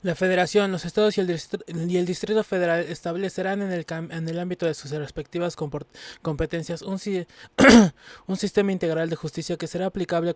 La Federación, los estados y el Distrito Federal establecerán en el ámbito de sus respectivas competencias un sistema integral de justicia que será aplicable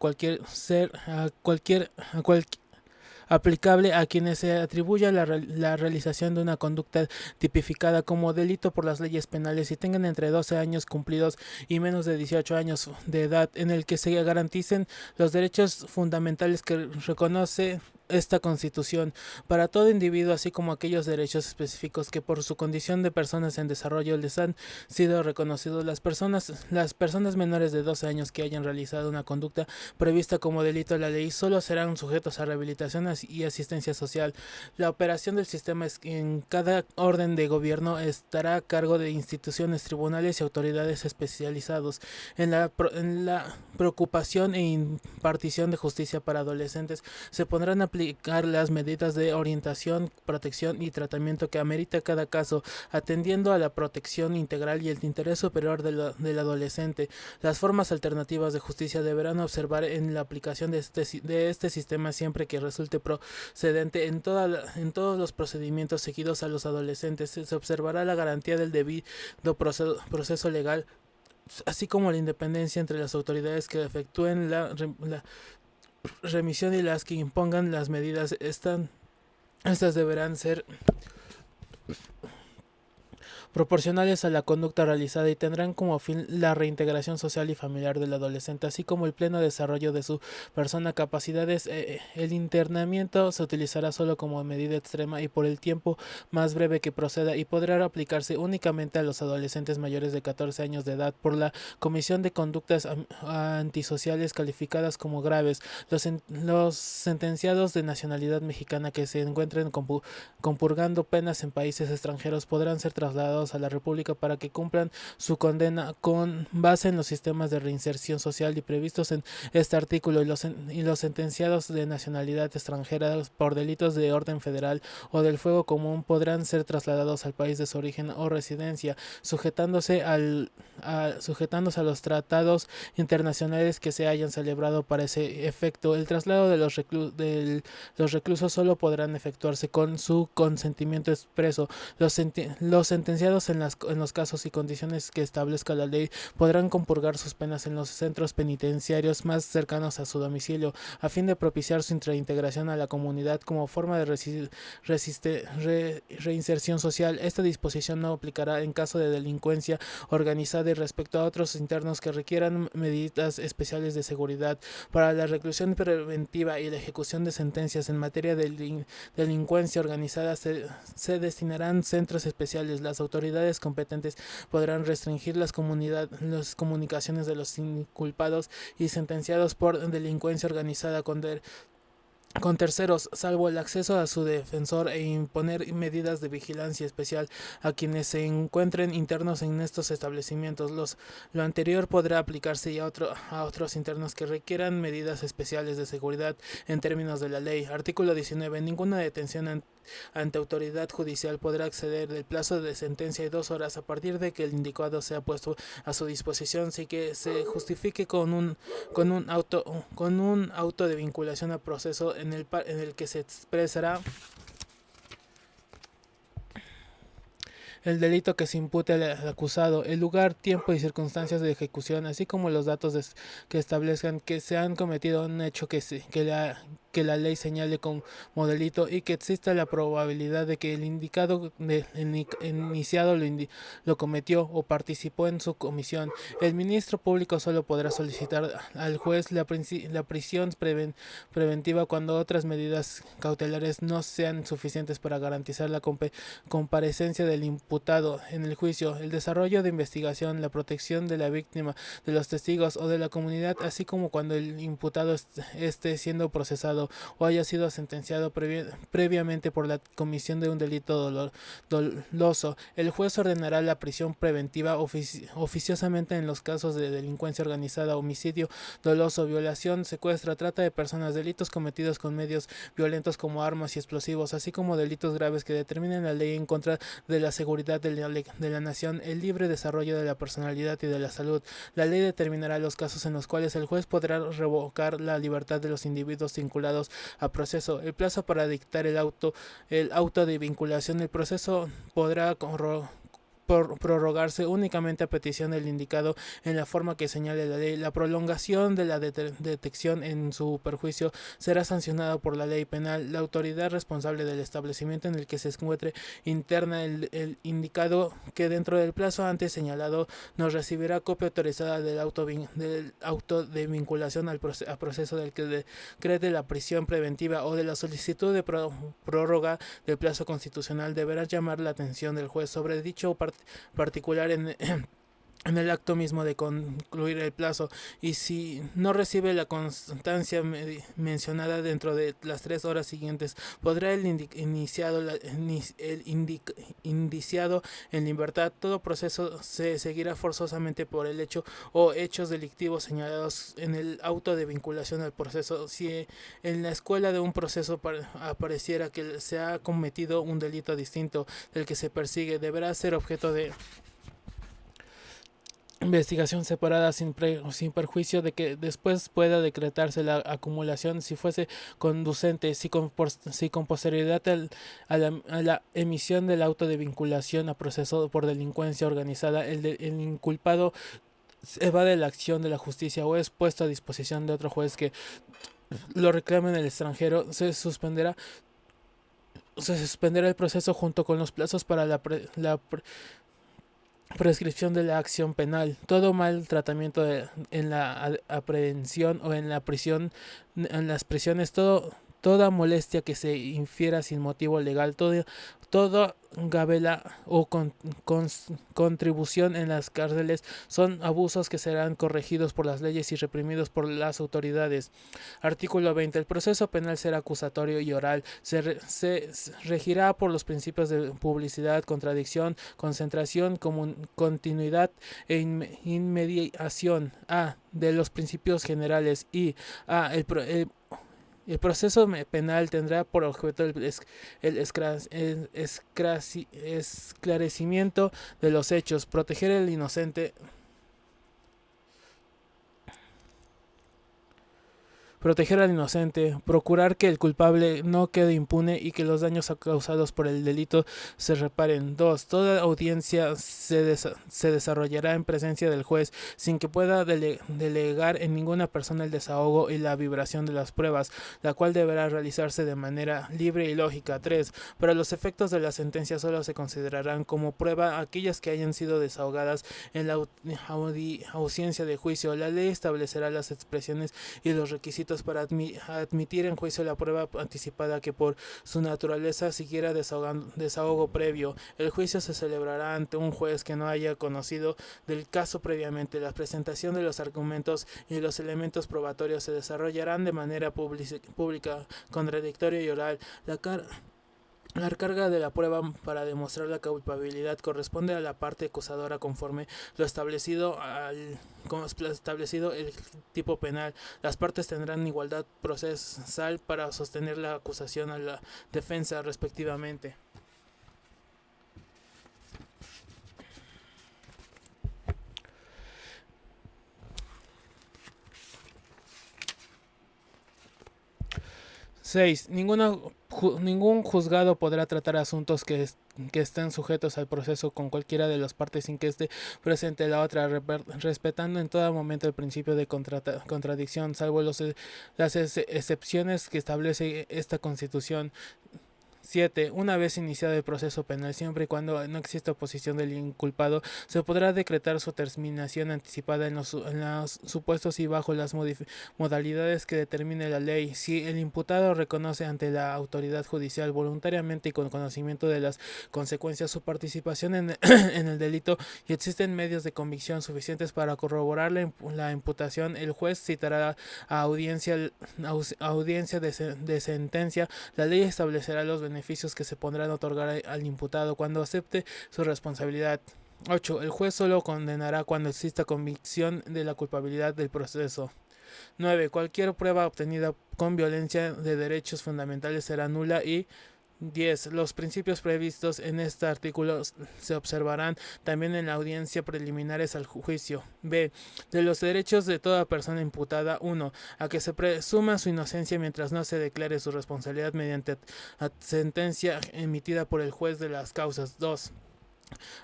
aplicable a quienes se atribuya la realización de una conducta tipificada como delito por las leyes penales y tengan entre 12 años cumplidos y menos de 18 años de edad, en el que se garanticen los derechos fundamentales que reconoce esta Constitución para todo individuo, así como aquellos derechos específicos que por su condición de personas en desarrollo les han sido reconocidos. Las personas menores de 12 años que hayan realizado una conducta prevista como delito de la ley solo serán sujetos a rehabilitación y asistencia social. La operación del sistema en cada orden de gobierno estará a cargo de instituciones, tribunales y autoridades especializados en la preocupación e impartición de justicia para adolescentes. Se pondrán a aplicar las medidas de orientación, protección y tratamiento que amerita cada caso, atendiendo a la protección integral y el interés superior del adolescente. Las formas alternativas de justicia deberán observar en la aplicación de este sistema siempre que resulte procedente en todos los procedimientos seguidos a los adolescentes. Se observará la garantía del debido proceso legal, así como la independencia entre las autoridades que efectúen la remisión y las que impongan las medidas. Estas deberán ser proporcionales a la conducta realizada y tendrán como fin la reintegración social y familiar del adolescente, así como el pleno desarrollo de su persona, capacidades. El internamiento se utilizará solo como medida extrema y por el tiempo más breve que proceda y podrá aplicarse únicamente a los adolescentes mayores de 14 años de edad por la comisión de conductas antisociales calificadas como graves. Los sentenciados de nacionalidad mexicana que se encuentren compurgando penas en países extranjeros podrán ser trasladados a la República para que cumplan su condena con base en los sistemas de reinserción social y previstos en este artículo, y los sentenciados de nacionalidad extranjera por delitos de orden federal o del fuego común podrán ser trasladados al país de su origen o residencia, sujetándose a los tratados internacionales que se hayan celebrado para ese efecto. El traslado de los reclusos solo podrán efectuarse con su consentimiento expreso. Los sentenciados en los casos y condiciones que establezca la ley podrán compurgar sus penas en los centros penitenciarios más cercanos a su domicilio, a fin de propiciar su reintegración a la comunidad como forma de reinserción social. Esta disposición no aplicará en caso de delincuencia organizada y respecto a otros internos que requieran medidas especiales de seguridad. Para la reclusión preventiva y la ejecución de sentencias en materia de delincuencia organizada se destinarán centros especiales. Las autoridades competentes podrán restringir las comunicaciones de los inculpados y sentenciados por delincuencia organizada con terceros, salvo el acceso a su defensor, e imponer medidas de vigilancia especial a quienes se encuentren internos en estos establecimientos. Lo anterior podrá aplicarse a otros internos que requieran medidas especiales de seguridad en términos de la ley. Artículo 19. Ninguna detención ante autoridad judicial podrá exceder del plazo de sentencia de 2 horas a partir de que el indicado sea puesto a su disposición, sin que se justifique con un auto de vinculación a proceso en el que se expresará el delito que se impute al acusado, el lugar, tiempo y circunstancias de ejecución, así como los datos que establezcan que se han cometido un hecho que la ley señale como delito y que exista la probabilidad de que el indicado iniciado lo cometió o participó en su comisión. El ministro público solo podrá solicitar al juez la prisión preventiva cuando otras medidas cautelares no sean suficientes para garantizar la comparecencia del imputado en el juicio, el desarrollo de investigación, la protección de la víctima, de los testigos o de la comunidad, así como cuando el imputado esté siendo procesado o haya sido sentenciado previamente por la comisión de un delito doloso. El juez ordenará la prisión preventiva oficiosamente en los casos de delincuencia organizada, homicidio doloso, violación, secuestro, trata de personas, delitos cometidos con medios violentos como armas y explosivos, así como delitos graves que determinen la ley en contra de la seguridad de la nación, el libre desarrollo de la personalidad y de la salud. La ley determinará los casos en los cuales el juez podrá revocar la libertad de los individuos vinculados señalados a proceso. El plazo para dictar el auto de vinculación del proceso podrá prorrogarse únicamente a petición del indicado en la forma que señale la ley. La prolongación de la detección en su perjuicio será sancionada por la ley penal. La autoridad responsable del establecimiento en el que se encuentre interna el indicado que dentro del plazo antes señalado nos recibirá copia autorizada del auto de vinculación a proceso del que decrete la prisión preventiva o de la solicitud de prórroga del plazo constitucional. Deberá llamar la atención del juez sobre dicho particular en el acto mismo de concluir el plazo, y si no recibe la constancia mencionada dentro de las 3 horas siguientes, podrá el indiciado en libertad. Todo proceso se seguirá forzosamente por el hecho o hechos delictivos señalados en el auto de vinculación al proceso. Si en la escuela de un proceso apareciera que se ha cometido un delito distinto del que se persigue, deberá ser objeto de investigación separada sin perjuicio de que después pueda decretarse la acumulación si fuese conducente, si con posterioridad a la emisión del auto de vinculación a proceso por delincuencia organizada, el inculpado evade la acción de la justicia o es puesto a disposición de otro juez que lo reclame en el extranjero, se suspenderá el proceso junto con los plazos para la prescripción de la acción penal. Todo mal tratamiento en la aprehensión o en la prisión, en las prisiones, toda molestia que se infiera sin motivo legal, toda gabela o contribución en las cárceles son abusos que serán corregidos por las leyes y reprimidos por las autoridades. Artículo 20. El proceso penal será acusatorio y oral. Se regirá por los principios de publicidad, contradicción, concentración, continuidad e inmediación. A. De los principios generales. Y A. El proceso penal tendrá por objeto el esclarecimiento de los hechos, proteger al inocente, procurar que el culpable no quede impune y que los daños causados por el delito se reparen. 2. Toda audiencia se desarrollará en presencia del juez, sin que pueda delegar en ninguna persona el desahogo y la vibración de las pruebas, la cual deberá realizarse de manera libre y lógica. 3. Para los efectos de la sentencia solo se considerarán como prueba aquellas que hayan sido desahogadas en la audiencia de juicio. La ley establecerá las expresiones y los requisitos para admitir en juicio la prueba anticipada que por su naturaleza siguiera desahogo previo. El juicio se celebrará ante un juez que no haya conocido del caso previamente. La presentación de los argumentos y los elementos probatorios se desarrollarán de manera pública, contradictoria y oral. La carga de la prueba para demostrar la culpabilidad corresponde a la parte acusadora conforme lo establecido el tipo penal. Las partes tendrán igualdad procesal para sostener la acusación a la defensa respectivamente. Ningún juzgado podrá tratar asuntos que estén sujetos al proceso con cualquiera de las partes sin que esté presente la otra, respetando en todo momento el principio de contradicción, salvo las excepciones que establece esta Constitución. 7. Una vez iniciado el proceso penal, siempre y cuando no exista oposición del inculpado, se podrá decretar su terminación anticipada en los supuestos y bajo las modalidades que determine la ley. Si el imputado reconoce ante la autoridad judicial voluntariamente y con conocimiento de las consecuencias su participación en el delito y existen medios de convicción suficientes para corroborar la imputación, el juez citará a audiencia de sentencia. La ley establecerá los beneficios que se podrán otorgar al imputado cuando acepte su responsabilidad. 8. El juez solo condenará cuando exista convicción de la culpabilidad del proceso. 9. Cualquier prueba obtenida con violencia de derechos fundamentales será nula y 10. Los principios previstos en este artículo se observarán también en la audiencia preliminares al juicio. B. De los derechos de toda persona imputada. 1. A que se presuma su inocencia mientras no se declare su responsabilidad mediante sentencia emitida por el juez de las causas. 2.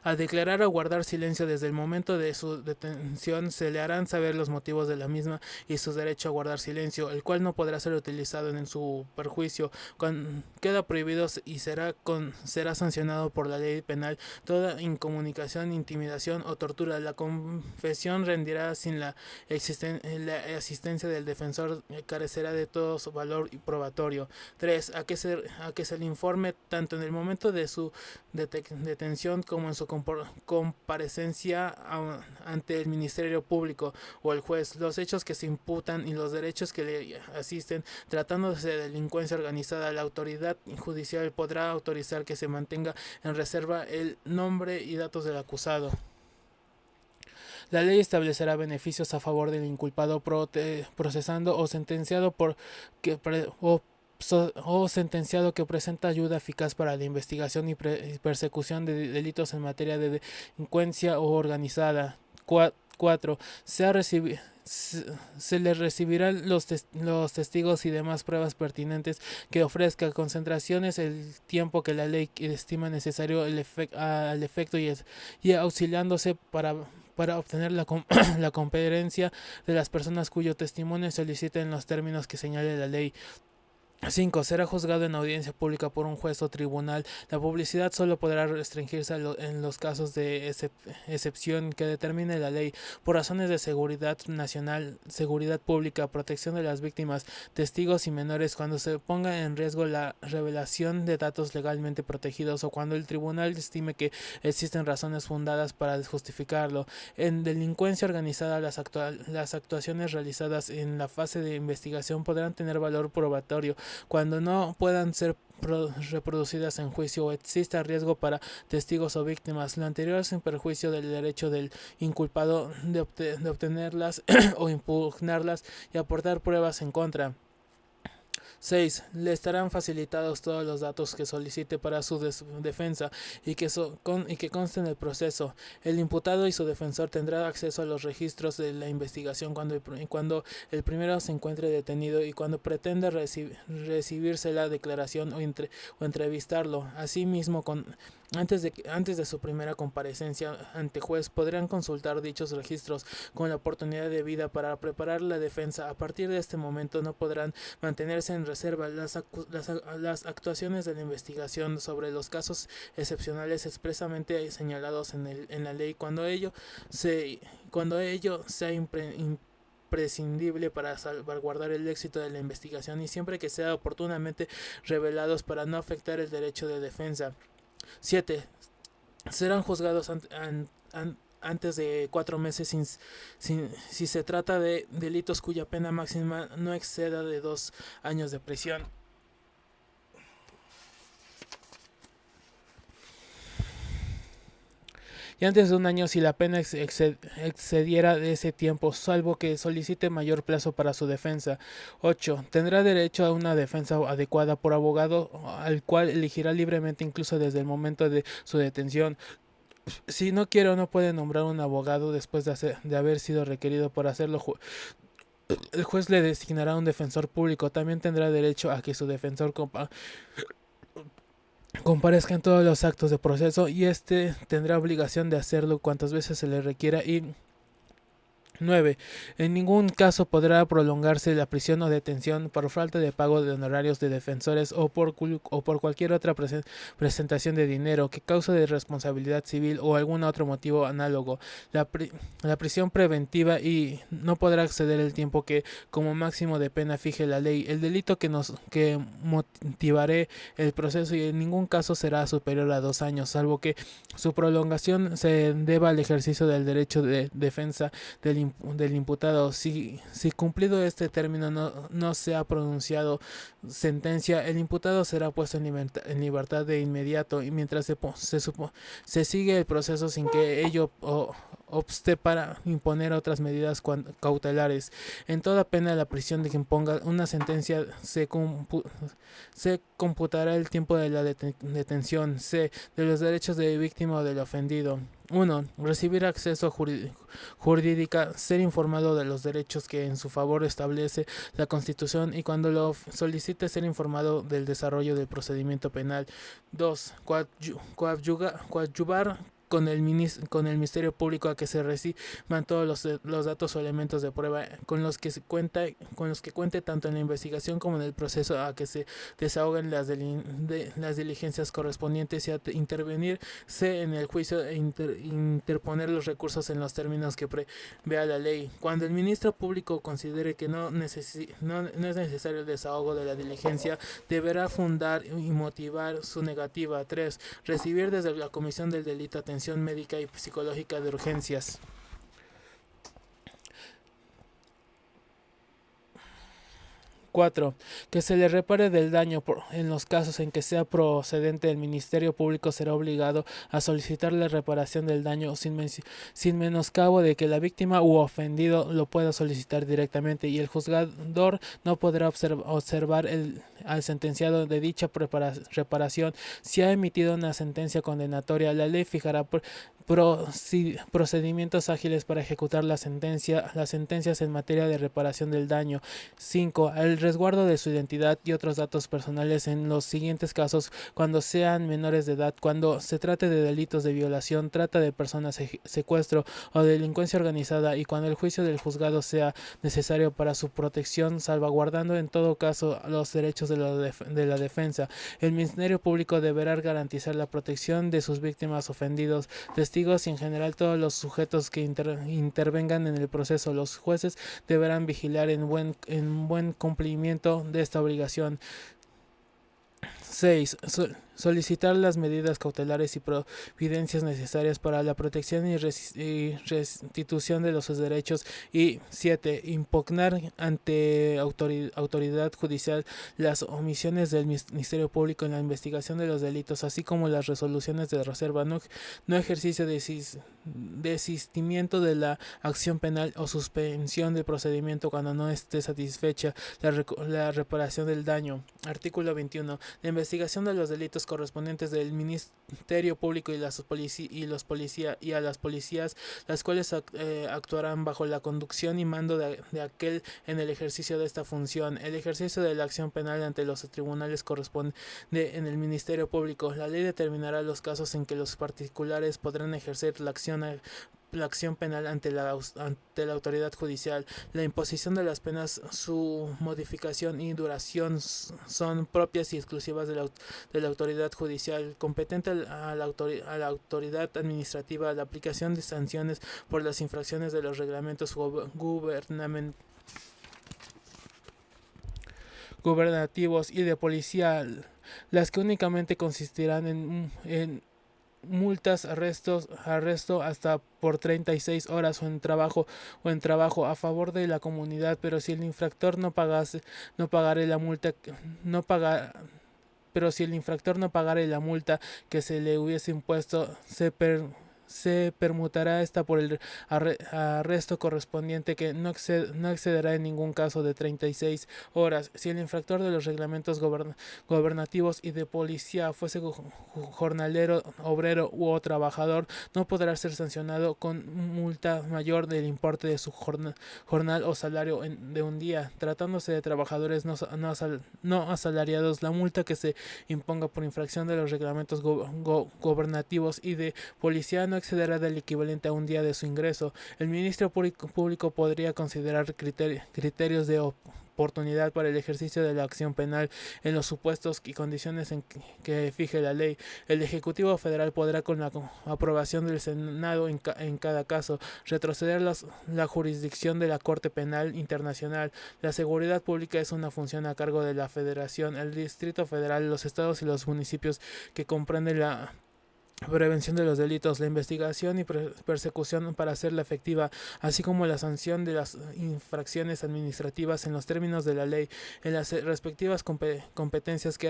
A declarar o guardar silencio desde el momento de su detención, se le harán saber los motivos de la misma y su derecho a guardar silencio, el cual no podrá ser utilizado en su perjuicio. Queda prohibido y será sancionado por la ley penal toda incomunicación, intimidación o tortura. La confesión rendirá sin la asistencia del defensor, carecerá de todo su valor probatorio. 3. A que se le informe tanto en el momento de su detención como en su comparecencia ante el Ministerio Público o el juez, los hechos que se imputan y los derechos que le asisten. Tratándose de delincuencia organizada, la autoridad judicial podrá autorizar que se mantenga en reserva el nombre y datos del acusado. La ley establecerá beneficios a favor del inculpado procesando o sentenciado sentenciado que presenta ayuda eficaz para la investigación y persecución de delitos en materia de delincuencia o organizada. 4. Se le recibirán los testigos y demás pruebas pertinentes que ofrezca, concentraciones, el tiempo que la ley estima necesario al efecto y auxiliándose para obtener la competencia de las personas cuyo testimonio solicite en los términos que señale la ley. 5. Será juzgado en audiencia pública por un juez o tribunal. La publicidad solo podrá restringirse en los casos de excepción que determine la ley por razones de seguridad nacional, seguridad pública, protección de las víctimas, testigos y menores, cuando se ponga en riesgo la revelación de datos legalmente protegidos o cuando el tribunal estime que existen razones fundadas para justificarlo. En delincuencia organizada, las actuaciones realizadas en la fase de investigación podrán tener valor probatorio cuando no puedan ser reproducidas en juicio o exista riesgo para testigos o víctimas. Lo anterior sin perjuicio del derecho del inculpado de obtenerlas o impugnarlas y aportar pruebas en contra. 6. Le estarán facilitados todos los datos que solicite para su defensa y que consten en el proceso. El imputado y su defensor tendrán acceso a los registros de la investigación cuando el primero se encuentre detenido y cuando pretenda recibirse la declaración o entrevistarlo. Asimismo, antes de su primera comparecencia ante juez, podrán consultar dichos registros con la oportunidad debida para preparar la defensa. A partir de este momento no podrán mantenerse en reserva las actuaciones de la investigación sobre los casos excepcionales expresamente señalados en la ley cuando ello sea imprescindible para salvaguardar el éxito de la investigación y siempre que sea oportunamente revelados para no afectar el derecho de defensa. 7. Serán juzgados antes de 4 meses si se trata de delitos cuya pena máxima no exceda de 2 años de prisión. Y antes de 1 año si la pena excediera de ese tiempo, salvo que solicite mayor plazo para su defensa. 8. Tendrá derecho a una defensa adecuada por abogado, al cual elegirá libremente incluso desde el momento de su detención. Si no quiere o no puede nombrar un abogado después de haber sido requerido por hacerlo, el juez le designará un defensor público. También tendrá derecho a que su defensor comparezca en todos los actos de proceso y tendrá obligación de hacerlo cuantas veces se le requiera. Y 9. En ningún caso podrá prolongarse la prisión o detención por falta de pago de honorarios de defensores o por cualquier otra presentación de dinero que cause de responsabilidad civil o algún otro motivo análogo. La prisión preventiva y no podrá exceder el tiempo que como máximo de pena fije la ley. El delito que motivaré el proceso y en ningún caso será superior a 2 años, salvo que su prolongación se deba al ejercicio del derecho de defensa del imputado. Si cumplido este término no se ha pronunciado sentencia, el imputado será puesto en libertad de inmediato y mientras se sigue el proceso sin que ello obste para imponer otras medidas cautelares. En toda pena la prisión de que imponga una sentencia se computará el tiempo de la detención. C. De los derechos de víctima o del ofendido. 1. Recibir acceso jurídica, ser informado de los derechos que en su favor establece la Constitución y cuando lo solicite ser informado del desarrollo del procedimiento penal. 2. Coadyuvar con el Ministerio Público a que se reciban todos los datos o elementos de prueba con los que cuente tanto en la investigación como en el proceso a que se desahoguen las diligencias correspondientes y a intervenirse en el juicio e interponer los recursos en los términos que prevea la ley. Cuando el Ministro Público considere que no es necesario el desahogo de la diligencia, deberá fundar y motivar su negativa. 3. Recibir desde la Comisión del Delito atención médica y psicológica de urgencias. 4. Que se le repare del daño. En los casos en que sea procedente, el Ministerio Público será obligado a solicitar la reparación del daño sin menoscabo de que la víctima u ofendido lo pueda solicitar directamente y el juzgador no podrá observar al sentenciado de dicha reparación. Si ha emitido una sentencia condenatoria, la ley fijará procedimientos ágiles para ejecutar las sentencias en materia de reparación del daño. 5. El resguardo de su identidad y otros datos personales en los siguientes casos: cuando sean menores de edad, cuando se trate de delitos de violación, trata de personas, secuestro o delincuencia organizada, y cuando el juicio del juzgado sea necesario para su protección, salvaguardando en todo caso los derechos de la defensa. El Ministerio Público deberá garantizar la protección de sus víctimas, ofendidos, testigos y en general todos los sujetos que intervengan en el proceso. Los jueces deberán vigilar en buen cumplimiento de esta obligación. 6. Solicitar las medidas cautelares y providencias necesarias para la protección y restitución de los derechos. Y 7. Impugnar ante autoridad judicial las omisiones del Ministerio Público en la investigación de los delitos, así como las resoluciones de reserva, no ejercicio de desistimiento de la acción penal o suspensión del procedimiento cuando no esté satisfecha la reparación del daño. Artículo 21. La investigación de los delitos correspondientes del Ministerio Público y a las policías, las cuales actuarán bajo la conducción y mando de aquel en el ejercicio de esta función. El ejercicio de la acción penal ante los tribunales corresponde en el Ministerio Público. La ley determinará los casos en que los particulares podrán ejercer la acción penal ante la autoridad judicial. La imposición de las penas, su modificación y duración son propias y exclusivas de la autoridad judicial. Competente a la autoridad administrativa la aplicación de sanciones por las infracciones de los reglamentos gubernativos y de policía, las que únicamente consistirán en multas, arresto hasta por 36 horas o en trabajo a favor de la comunidad, pero si el infractor no pagare la multa que se le hubiese impuesto, se permutará esta por el arresto correspondiente, que no excederá en ningún caso de 36 horas. Si el infractor de los reglamentos gobernativos y de policía fuese jornalero, obrero o trabajador, no podrá ser sancionado con multa mayor del importe de su jornal o salario de un día. Tratándose de trabajadores no asalariados, la multa que se imponga por infracción de los reglamentos gobernativos y de policía no excederá del equivalente a un día de su ingreso. El Ministerio Público podría considerar criterios de oportunidad para el ejercicio de la acción penal en los supuestos y condiciones en que fije la ley. El Ejecutivo Federal podrá, con la aprobación del Senado en cada caso, retroceder la jurisdicción de la Corte Penal Internacional. La seguridad pública es una función a cargo de la Federación, el Distrito Federal, los estados y los municipios, que comprenden la prevención de los delitos, la investigación y persecución para hacerla efectiva, así como la sanción de las infracciones administrativas en los términos de la ley, en las respectivas competencias que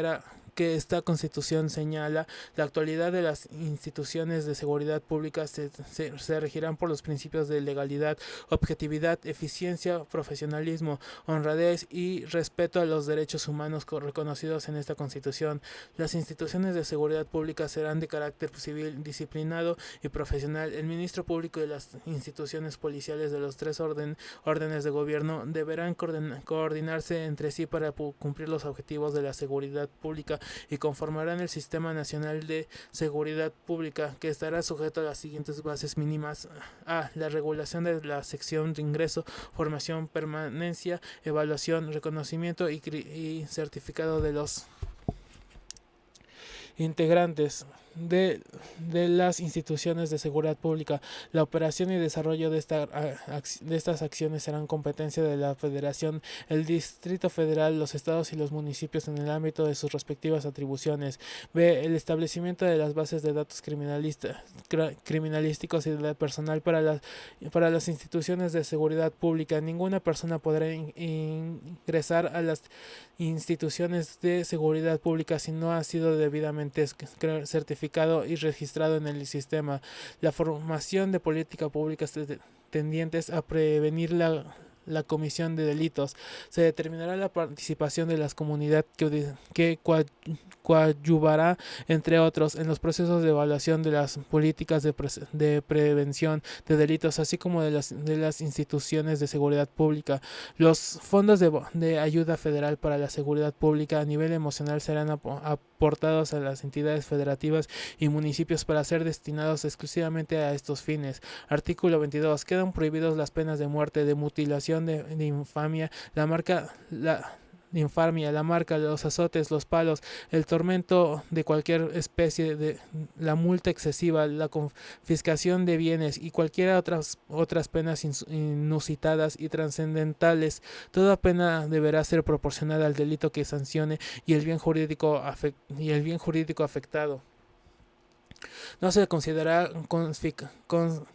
que esta Constitución señala, la actualidad de las instituciones de seguridad pública se regirán por los principios de legalidad, objetividad, eficiencia, profesionalismo, honradez y respeto a los derechos humanos reconocidos en esta Constitución. Las instituciones de seguridad pública serán de carácter civil, disciplinado y profesional. El ministro público y las instituciones policiales de los tres órdenes de gobierno deberán coordinarse entre sí para cumplir los objetivos de la seguridad pública y conformarán el Sistema Nacional de Seguridad Pública, que estará sujeto a las siguientes bases mínimas: a. La regulación de la sección de ingreso, formación, permanencia, evaluación, reconocimiento y certificado de los integrantes de las instituciones de seguridad pública. La operación y desarrollo de estas acciones serán competencia de la Federación, el Distrito Federal, los estados y los municipios en el ámbito de sus respectivas atribuciones. B. El establecimiento de las bases de datos criminalísticos y de personal para las instituciones de seguridad pública. Ninguna persona podrá ingresar a las instituciones de seguridad pública si no ha sido debidamente certificado y registrado en el sistema. La formación de políticas públicas tendientes a prevenir la comisión de delitos. Se determinará la participación de las comunidades que coadyuvará, entre otros, en los procesos de evaluación de las políticas de prevención de delitos, así como de las instituciones de seguridad pública. Los fondos de ayuda federal para la seguridad pública a nivel emocional serán aportados a las entidades federativas y municipios para ser destinados exclusivamente a estos fines. Artículo 22. Quedan prohibidos las penas de muerte, de mutilación, de infamia, la marca, los azotes, los palos, el tormento de cualquier especie, de la multa excesiva, la confiscación de bienes y cualquier otras penas inusitadas y trascendentales. Toda pena deberá ser proporcionada al delito que sancione y el bien jurídico afectado. No se considerará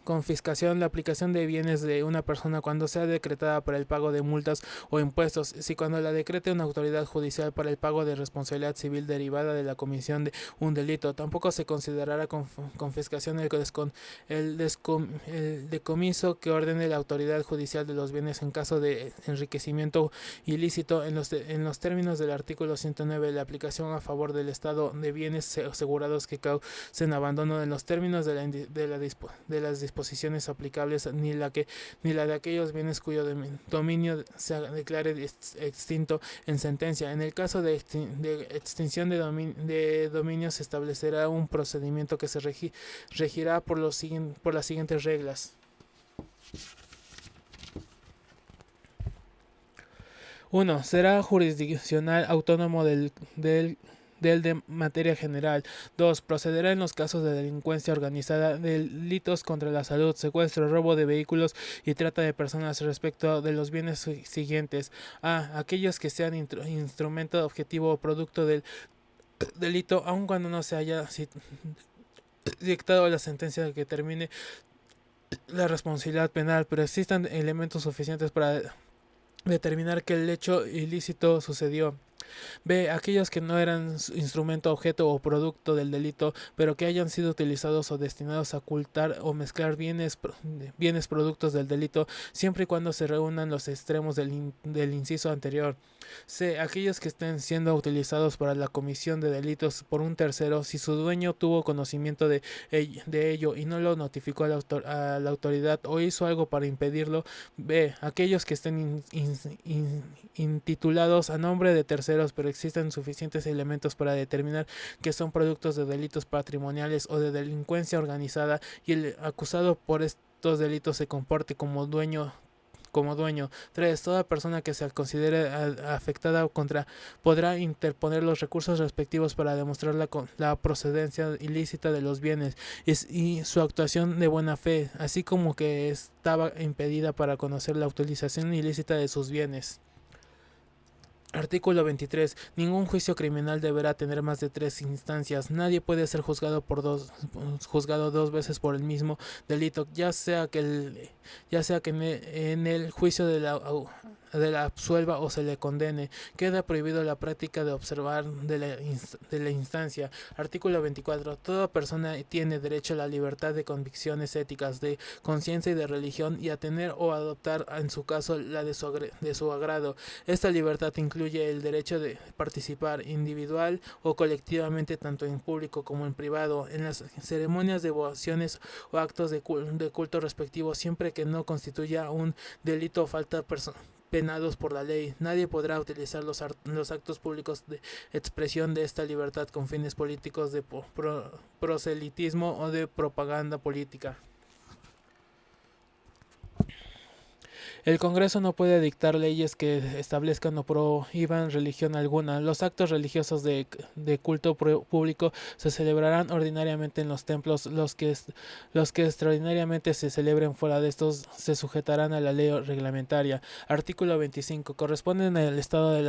confiscación la aplicación de bienes de una persona cuando sea decretada para el pago de multas o impuestos, si cuando la decrete una autoridad judicial para el pago de responsabilidad civil derivada de la comisión de un delito. Tampoco se considerará confiscación el decomiso que ordene la autoridad judicial de los bienes en caso de enriquecimiento ilícito en los términos del artículo 109, la aplicación a favor del Estado de bienes asegurados que causen abandono en los términos de las disposiciones aplicables, ni la de aquellos bienes cuyo dominio se declare extinto en sentencia. En el caso de extinción de dominio se establecerá un procedimiento que se regirá por las siguientes reglas. 1. Será jurisdiccional autónomo del de materia general. 2. Procederá en los casos de delincuencia organizada, delitos contra la salud, secuestro, robo de vehículos y trata de personas respecto de los bienes siguientes: a. Aquellos que sean instrumento, objetivo o producto del delito, aun cuando no se haya dictado la sentencia que termine la responsabilidad penal, pero existan elementos suficientes para determinar que el hecho ilícito sucedió. B. Aquellos que no eran instrumento, objeto o producto del delito, pero que hayan sido utilizados o destinados a ocultar o mezclar bienes productos del delito, siempre y cuando se reúnan los extremos del inciso anterior. C. Aquellos que estén siendo utilizados para la comisión de delitos por un tercero, si su dueño tuvo conocimiento de ello y no lo notificó a la autoridad o hizo algo para impedirlo. B. Aquellos que estén intitulados a nombre de terceros, pero existen suficientes elementos para determinar que son productos de delitos patrimoniales o de delincuencia organizada y el acusado por estos delitos se comporte como dueño. 3. Toda persona que se considere afectada podrá interponer los recursos respectivos para demostrar la procedencia ilícita de los bienes y su actuación de buena fe, así como que estaba impedida para conocer la utilización ilícita de sus bienes. Artículo 23. Ningún juicio criminal deberá tener más de 3 instancias. Nadie puede ser juzgado dos veces por el mismo delito, ya sea que en el juicio de la absuelva o se le condene. Queda prohibido la práctica de observar de la instancia. Artículo 24. Toda persona tiene derecho a la libertad de convicciones éticas, de conciencia y de religión, y a tener o adoptar, en su caso, la de su agrado. Esta libertad incluye el derecho de participar individual o colectivamente, tanto en público como en privado, en las ceremonias, devociones o actos de culto respectivos, siempre que no constituya un delito o falta penados por la ley. Nadie podrá utilizar los actos públicos de expresión de esta libertad con fines políticos, de proselitismo o de propaganda política. El Congreso no puede dictar leyes que establezcan o prohíban religión alguna. Los actos religiosos de culto público se celebrarán ordinariamente en los templos. Los que extraordinariamente se celebren fuera de estos se sujetarán a la ley reglamentaria. Artículo 25. Corresponden al Estado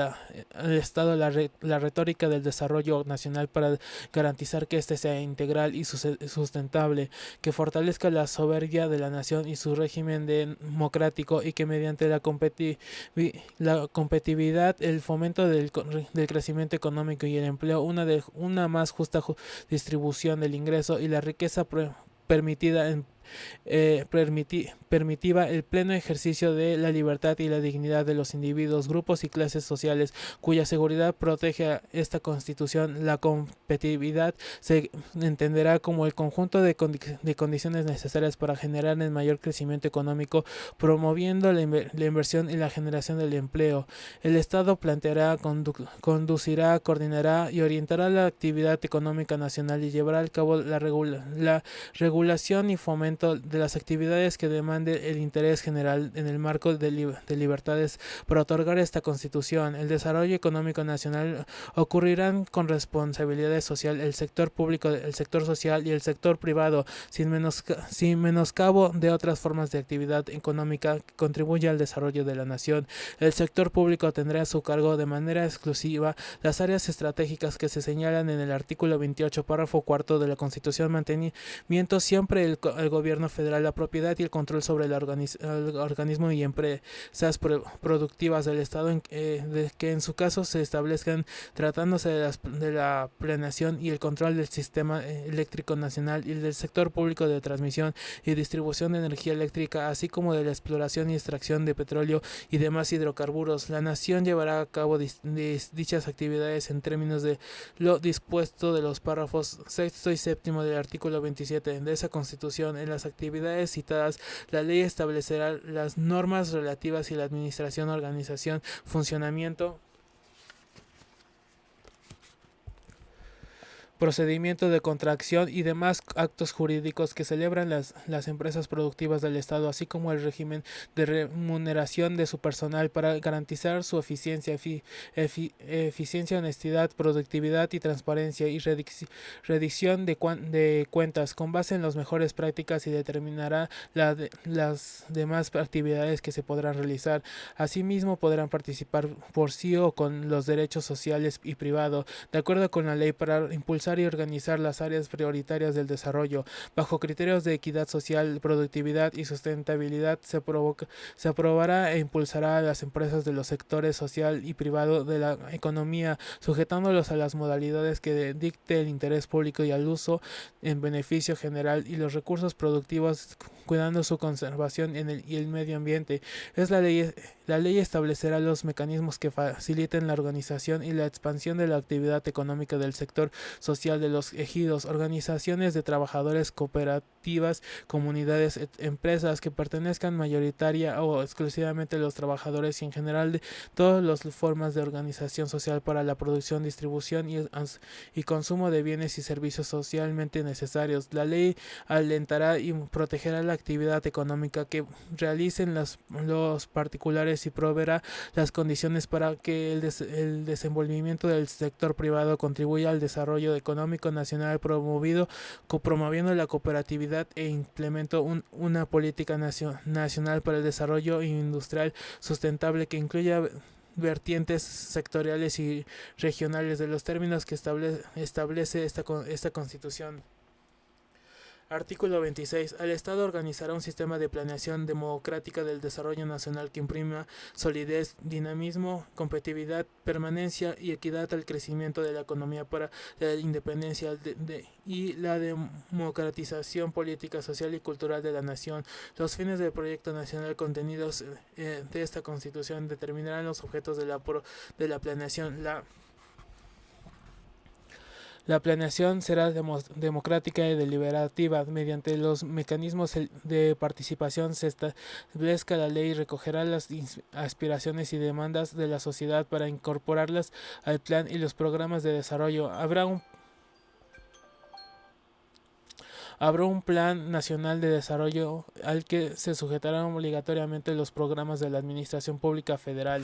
la retórica del desarrollo nacional para garantizar que éste sea integral y sustentable, que fortalezca la soberanía de la nación y su régimen democrático, y que mediante la competitividad, el fomento del crecimiento económico y el empleo, una más justa distribución del ingreso y la riqueza permitida permitiva el pleno ejercicio de la libertad y la dignidad de los individuos, grupos y clases sociales, cuya seguridad protege a esta Constitución. La competitividad se entenderá como el conjunto de condiciones necesarias para generar el mayor crecimiento económico, promoviendo la inversión y la generación del empleo. El Estado planteará, conducirá, coordinará y orientará la actividad económica nacional y llevará a cabo la regulación y fomento de las actividades que demande el interés general en el marco de libertades. Para otorgar esta Constitución, el desarrollo económico nacional ocurrirán con responsabilidad social el sector público, el sector social y el sector privado, sin menoscabo de otras formas de actividad económica que contribuya al desarrollo de la nación. El sector público tendrá a su cargo de manera exclusiva las áreas estratégicas que se señalan en el artículo 28, párrafo cuarto de la Constitución, manteniendo siempre el gobierno federal la propiedad y el control sobre el organismo y empresas productivas del Estado que en su caso se establezcan, tratándose de la planeación y el control del sistema eléctrico nacional y del sector público de transmisión y distribución de energía eléctrica, así como de la exploración y extracción de petróleo y demás hidrocarburos. La nación llevará a cabo dichas actividades en términos de lo dispuesto de los párrafos sexto y séptimo del artículo 27 de esa Constitución. En las actividades citadas, la ley establecerá las normas relativas a la administración, organización, funcionamiento, procedimiento de contracción y demás actos jurídicos que celebran las empresas productivas del Estado, así como el régimen de remuneración de su personal para garantizar su eficiencia, honestidad, productividad y transparencia, y rendición de cuentas con base en las mejores prácticas, y determinará las demás actividades que se podrán realizar. Asimismo, podrán participar por sí o con los derechos sociales y privados, de acuerdo con la ley, para impulsar y organizar las áreas prioritarias del desarrollo. Bajo criterios de equidad social, productividad y sustentabilidad, se aprobará e impulsará a las empresas de los sectores social y privado de la economía, sujetándolos a las modalidades que dicte el interés público y al uso en beneficio general y los recursos productivos, cuidando su conservación y el medio ambiente. La ley establecerá los mecanismos que faciliten la organización y la expansión de la actividad económica del sector social de los ejidos, organizaciones de trabajadores, cooperativas, comunidades, empresas que pertenezcan mayoritaria o exclusivamente a los trabajadores, y en general de todas las formas de organización social para la producción, distribución y consumo de bienes y servicios socialmente necesarios. La ley alentará y protegerá la actividad económica que realicen los particulares y proveerá las condiciones para que el desenvolvimiento del sector privado contribuya al desarrollo económico nacional, promoviendo la cooperatividad e implementó una política nacional para el desarrollo industrial sustentable que incluya vertientes sectoriales y regionales de los términos que establece esta Constitución. Artículo 26. El Estado organizará un sistema de planeación democrática del desarrollo nacional que imprima solidez, dinamismo, competitividad, permanencia y equidad al crecimiento de la economía para la independencia y la democratización política, social y cultural de la nación. Los fines del proyecto nacional contenidos de esta Constitución determinarán los objetos de la planeación. La planeación será democrática y deliberativa. Mediante los mecanismos de participación se establezca la ley y recogerá las aspiraciones y demandas de la sociedad para incorporarlas al plan y los programas de desarrollo. Habrá un plan nacional de desarrollo al que se sujetarán obligatoriamente los programas de la Administración Pública Federal.